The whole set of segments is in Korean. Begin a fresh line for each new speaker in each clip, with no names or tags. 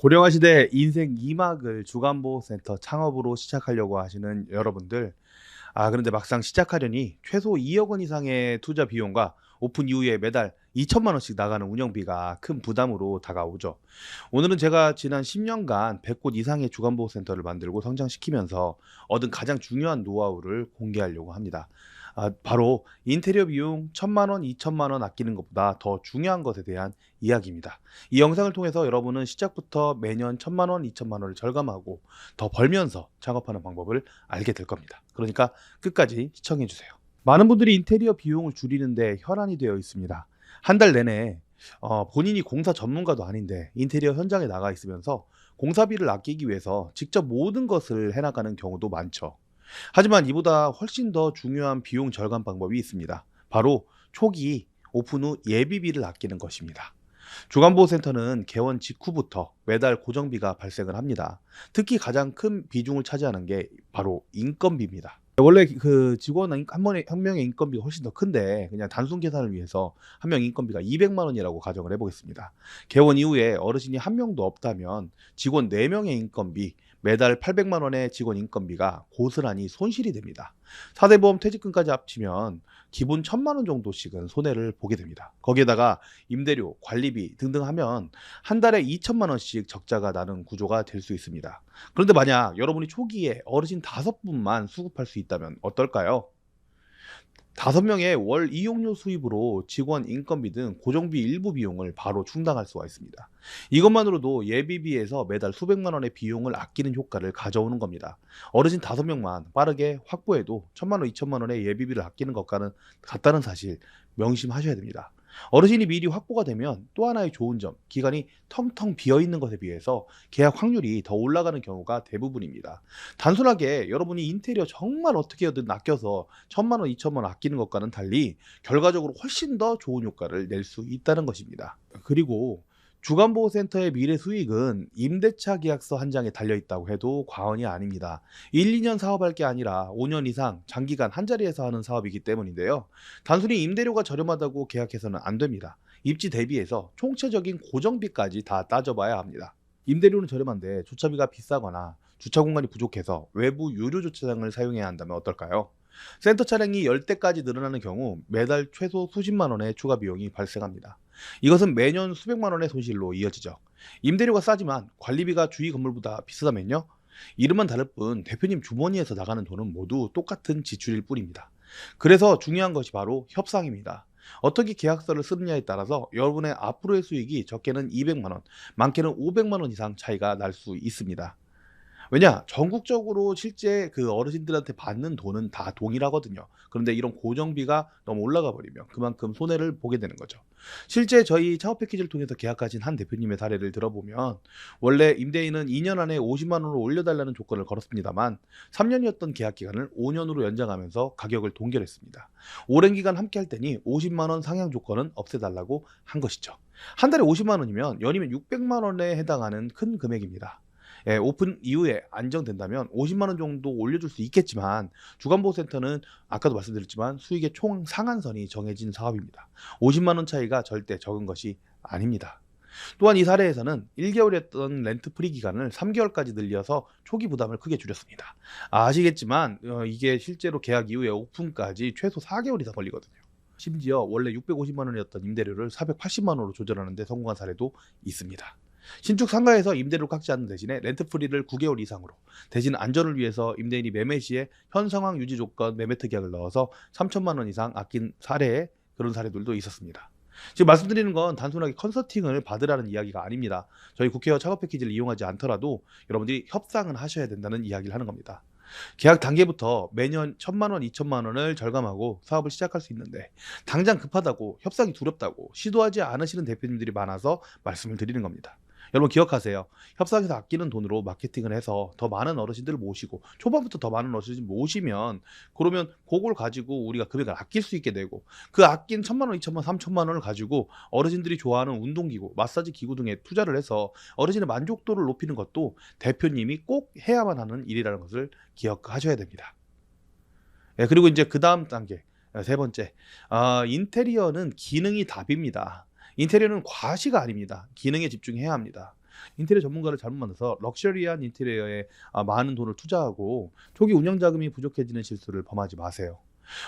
고령화 시대 인생 2막을 주간보호센터 창업으로 시작하려고 하시는 여러분들, 그런데 막상 시작하려니 최소 2억 원 이상의 투자 비용과 오픈 이후에 매달 2천만 원씩 나가는 운영비가 큰 부담으로 다가오죠. 오늘은 제가 지난 10년간 100곳 이상의 주간보호센터를 만들고 성장시키면서 얻은 가장 중요한 노하우를 공개하려고 합니다. 바로 인테리어 비용 1천만 원, 2천만 원 아끼는 것보다 더 중요한 것에 대한 이야기입니다. 이 영상을 통해서 여러분은 시작부터 매년 1천만 원, 2천만 원을 절감하고 더 벌면서 창업하는 방법을 알게 될 겁니다. 그러니까 끝까지 시청해 주세요. 많은 분들이 인테리어 비용을 줄이는데 혈안이 되어 있습니다. 한 달 내내 본인이 공사 전문가도 아닌데 인테리어 현장에 나가 있으면서 공사비를 아끼기 위해서 직접 모든 것을 해나가는 경우도 많죠. 하지만 이보다 훨씬 더 중요한 비용 절감 방법이 있습니다. 바로 초기 오픈 후 예비비를 아끼는 것입니다. 주간보호센터는 개원 직후부터 매달 고정비가 발생을 합니다. 특히 가장 큰 비중을 차지하는 게 바로 인건비입니다. 원래 그 직원 한 명의 인건비가 훨씬 더 큰데 그냥 단순 계산을 위해서 한 명 인건비가 200만 원이라고 가정을 해보겠습니다. 개원 이후에 어르신이 한 명도 없다면 직원 4명의 인건비, 매달 800만 원의 직원 인건비가 고스란히 손실이 됩니다. 사대보험 퇴직금까지 합치면 기본 1천만 원 정도씩은 손해를 보게 됩니다. 거기에다가 임대료, 관리비 등등 하면 한 달에 2천만 원씩 적자가 나는 구조가 될 수 있습니다. 그런데 만약 여러분이 초기에 어르신 5분만 수급할 수 있다면 어떨까요? 5명의 월 이용료 수입으로 직원 인건비 등 고정비 일부 비용을 바로 충당할 수가 있습니다. 이것만으로도 예비비에서 매달 수백만 원의 비용을 아끼는 효과를 가져오는 겁니다. 어르신 5명만 빠르게 확보해도 1천만 원, 2천만 원의 예비비를 아끼는 것과는 같다는 사실 명심하셔야 됩니다. 어르신이 미리 확보가 되면 또 하나의 좋은 점, 기간이 텅텅 비어 있는 것에 비해서 계약 확률이 더 올라가는 경우가 대부분입니다. 단순하게 여러분이 인테리어 정말 어떻게든 아껴서 1천만 원, 2천만 원 아끼는 것과는 달리 결과적으로 훨씬 더 좋은 효과를 낼 수 있다는 것입니다. 그리고 주간보호센터의 미래 수익은 임대차 계약서 한 장에 달려 있다고 해도 과언이 아닙니다. 1, 2년 사업할 게 아니라 5년 이상 장기간 한 자리에서 하는 사업이기 때문인데요. 단순히 임대료가 저렴하다고 계약해서는 안 됩니다. 입지 대비해서 총체적인 고정비까지 다 따져봐야 합니다. 임대료는 저렴한데 주차비가 비싸거나 주차 공간이 부족해서 외부 유료 주차장을 사용해야 한다면 어떨까요? 센터 차량이 10대까지 늘어나는 경우 매달 최소 수십만 원의 추가 비용이 발생합니다. 이것은 매년 수백만 원의 손실로 이어지죠. 임대료가 싸지만 관리비가 주위 건물보다 비싸다면요? 이름만 다를 뿐 대표님 주머니에서 나가는 돈은 모두 똑같은 지출일 뿐입니다. 그래서 중요한 것이 바로 협상입니다. 어떻게 계약서를 쓰느냐에 따라서 여러분의 앞으로의 수익이 적게는 200만 원, 많게는 500만 원 이상 차이가 날 수 있습니다. 왜냐? 전국적으로 실제 그 어르신들한테 받는 돈은 다 동일하거든요. 그런데 이런 고정비가 너무 올라가 버리면 그만큼 손해를 보게 되는 거죠. 실제 저희 창업 패키지를 통해서 계약하신 한 대표님의 사례를 들어보면 원래 임대인은 2년 안에 50만 원으로 올려달라는 조건을 걸었습니다만 3년이었던 계약 기간을 5년으로 연장하면서 가격을 동결했습니다. 오랜 기간 함께 할 테니 50만 원 상향 조건은 없애달라고 한 것이죠. 한 달에 50만 원이면 연이면 600만 원에 해당하는 큰 금액입니다. 예, 오픈 이후에 안정된다면 50만 원 정도 올려줄 수 있겠지만 주간보호센터는 아까도 말씀드렸지만 수익의 총 상한선이 정해진 사업입니다. 50만 원 차이가 절대 적은 것이 아닙니다. 또한 이 사례에서는 1개월이었던 렌트 프리 기간을 3개월까지 늘려서 초기 부담을 크게 줄였습니다. 아시겠지만 이게 실제로 계약 이후에 오픈까지 최소 4개월 이상 걸리거든요. 심지어 원래 650만 원이었던 임대료를 480만 원으로 조절하는 데 성공한 사례도 있습니다. 신축 상가에서 임대료를 깎지 않는 대신에 렌트 프리를 9개월 이상으로, 대신 안전을 위해서 임대인이 매매 시에 현 상황 유지 조건 매매 특약을 넣어서 3천만 원 이상 아낀 사례에 그런 사례들도 있었습니다. 지금 말씀드리는 건 단순하게 컨설팅을 받으라는 이야기가 아닙니다. 저희 국회와 창업 패키지를 이용하지 않더라도 여러분들이 협상을 하셔야 된다는 이야기를 하는 겁니다. 계약 단계부터 매년 1천만 원, 2천만 원을 절감하고 사업을 시작할 수 있는데 당장 급하다고, 협상이 두렵다고 시도하지 않으시는 대표님들이 많아서 말씀을 드리는 겁니다. 여러분 기억하세요. 협상에서 아끼는 돈으로 마케팅을 해서 더 많은 어르신들을 모시고 초반부터 더 많은 어르신을 모시면 그러면 그걸 가지고 우리가 금액을 아낄 수 있게 되고 그 아낀 1천만 원, 2천만 원, 3천만 원을 가지고 어르신들이 좋아하는 운동기구, 마사지 기구 등에 투자를 해서 어르신의 만족도를 높이는 것도 대표님이 꼭 해야만 하는 일이라는 것을 기억하셔야 됩니다. 예, 그리고 이제 그 다음 단계, 세 번째, 인테리어는 기능이 답입니다. 인테리어는 과시가 아닙니다. 기능에 집중해야 합니다. 인테리어 전문가를 잘못 만나서 럭셔리한 인테리어에 많은 돈을 투자하고 초기 운영 자금이 부족해지는 실수를 범하지 마세요.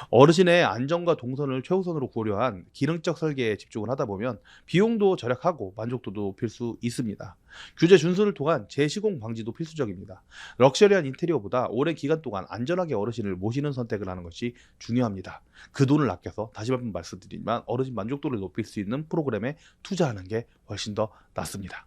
어르신의 안전과 동선을 최우선으로 고려한 기능적 설계에 집중을 하다 보면 비용도 절약하고 만족도도 높일 수 있습니다. 규제 준수를 통한 재시공 방지도 필수적입니다. 럭셔리한 인테리어보다 오랜 기간 동안 안전하게 어르신을 모시는 선택을 하는 것이 중요합니다. 그 돈을 아껴서 다시 한번 말씀드리지만 어르신 만족도를 높일 수 있는 프로그램에 투자하는 게 훨씬 더 낫습니다.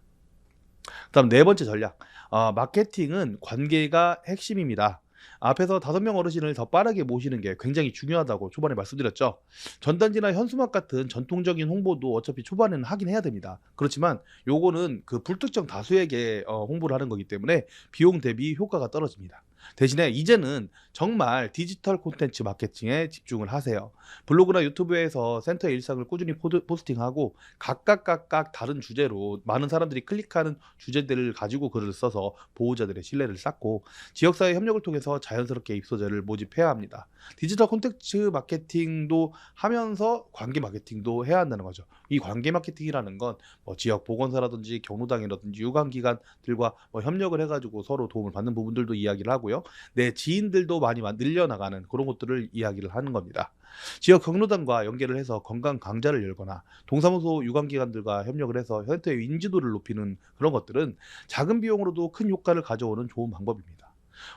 그다음 네 번째 전략. 마케팅은 관계가 핵심입니다. 앞에서 5명 어르신을 더 빠르게 모시는 게 굉장히 중요하다고 초반에 말씀드렸죠. 전단지나 현수막 같은 전통적인 홍보도 어차피 초반에는 하긴 해야 됩니다. 그렇지만 요거는 그 불특정 다수에게 홍보를 하는 거기 때문에 비용 대비 효과가 떨어집니다. 대신에 이제는 정말 디지털 콘텐츠 마케팅에 집중을 하세요. 블로그나 유튜브에서 센터의 일상을 꾸준히 포스팅하고 각각 다른 주제로 많은 사람들이 클릭하는 주제들을 가지고 글을 써서 보호자들의 신뢰를 쌓고 지역사회 협력을 통해서 자연스럽게 입소자를 모집해야 합니다. 디지털 콘텐츠 마케팅도 하면서 관계 마케팅도 해야 한다는 거죠. 이 관계 마케팅이라는 건 뭐 지역 보건사라든지 경로당이라든지 유관기관들과 뭐 협력을 해가지고 서로 도움을 받는 부분들도 이야기를 하고요. 내 지인들도 많이 늘려나가는 그런 것들을 이야기를 하는 겁니다. 지역 경로당과 연계를 해서 건강 강좌를 열거나 동사무소 유관기관들과 협력을 해서 현대의 인지도를 높이는 그런 것들은 작은 비용으로도 큰 효과를 가져오는 좋은 방법입니다.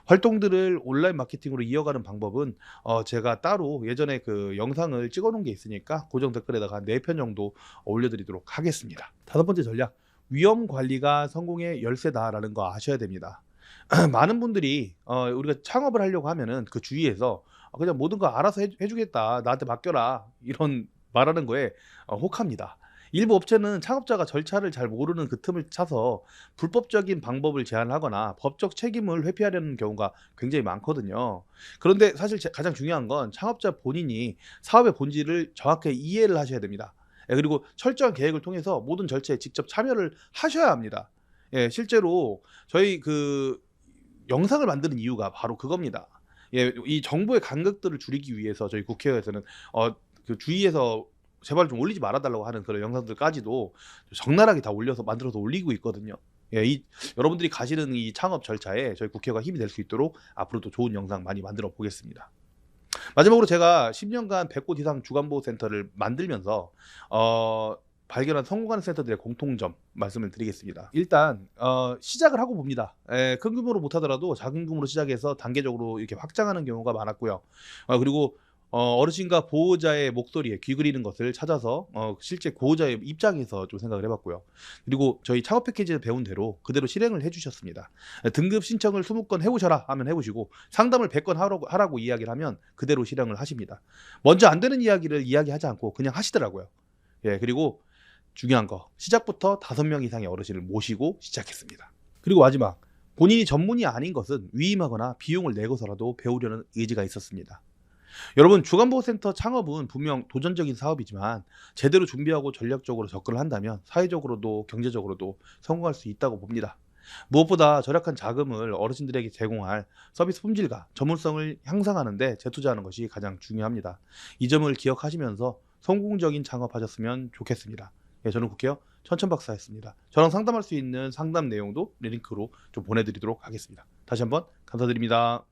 활동들을 온라인 마케팅으로 이어가는 방법은 제가 따로 예전에 그 영상을 찍어 놓은 게 있으니까 고정 댓글에다가 한 4편 정도 올려드리도록 하겠습니다. 다섯 번째 전략, 위험 관리가 성공의 열쇠다라는 거 아셔야 됩니다. 많은 분들이 우리가 창업을 하려고 하면은 그 주위에서 그냥 모든 거 알아서 해주겠다, 나한테 맡겨라, 이런 말하는 거에 혹합니다. 일부 업체는 창업자가 절차를 잘 모르는 그 틈을 차서 불법적인 방법을 제안하거나 법적 책임을 회피하려는 경우가 굉장히 많거든요. 그런데 사실 가장 중요한 건 창업자 본인이 사업의 본질을 정확하게 이해를 하셔야 됩니다. 예, 그리고 철저한 계획을 통해서 모든 절차에 직접 참여를 하셔야 합니다. 예, 실제로 저희 그 영상을 만드는 이유가 바로 그겁니다. 예, 이 정보의 간극들을 줄이기 위해서 저희 국회에서는 그 주위에서 제발 좀 올리지 말아 달라고 하는 그런 영상들까지도 적나라하게 다 올려서 만들어서 올리고 있거든요. 예, 여러분들이 가시는 이 창업 절차에 저희 국회가 힘이 될 수 있도록 앞으로도 좋은 영상 많이 만들어 보겠습니다. 마지막으로 제가 10년간 100곳 이상 주간보호센터를 만들면서 발견한 성공하는 센터들의 공통점 말씀을 드리겠습니다. 일단 시작을 하고 봅니다. 큰 규모로 못하더라도 작은 규모로 시작해서 단계적으로 이렇게 확장하는 경우가 많았고요. 그리고 어르신과 보호자의 목소리에 귀 기울이는 것을 찾아서 실제 보호자의 입장에서 좀 생각을 해봤고요. 그리고 저희 창업 패키지에서 배운 대로 그대로 실행을 해주셨습니다. 등급 신청을 20건 해보셔라 하면 해보시고 상담을 100건 하라고 이야기를 하면 그대로 실행을 하십니다. 먼저 안 되는 이야기를 이야기하지 않고 그냥 하시더라고요. 예, 그리고 중요한 거, 시작부터 5명 이상의 어르신을 모시고 시작했습니다. 그리고 마지막, 본인이 전문이 아닌 것은 위임하거나 비용을 내고서라도 배우려는 의지가 있었습니다. 여러분, 주간보호센터 창업은 분명 도전적인 사업이지만 제대로 준비하고 전략적으로 접근을 한다면 사회적으로도 경제적으로도 성공할 수 있다고 봅니다. 무엇보다 절약한 자금을 어르신들에게 제공할 서비스 품질과 전문성을 향상하는 데 재투자하는 것이 가장 중요합니다. 이 점을 기억하시면서 성공적인 창업하셨으면 좋겠습니다. 예, 저는 국회의원 천천박사였습니다. 저랑 상담할 수 있는 상담 내용도 링크로 좀 보내드리도록 하겠습니다. 다시 한번 감사드립니다.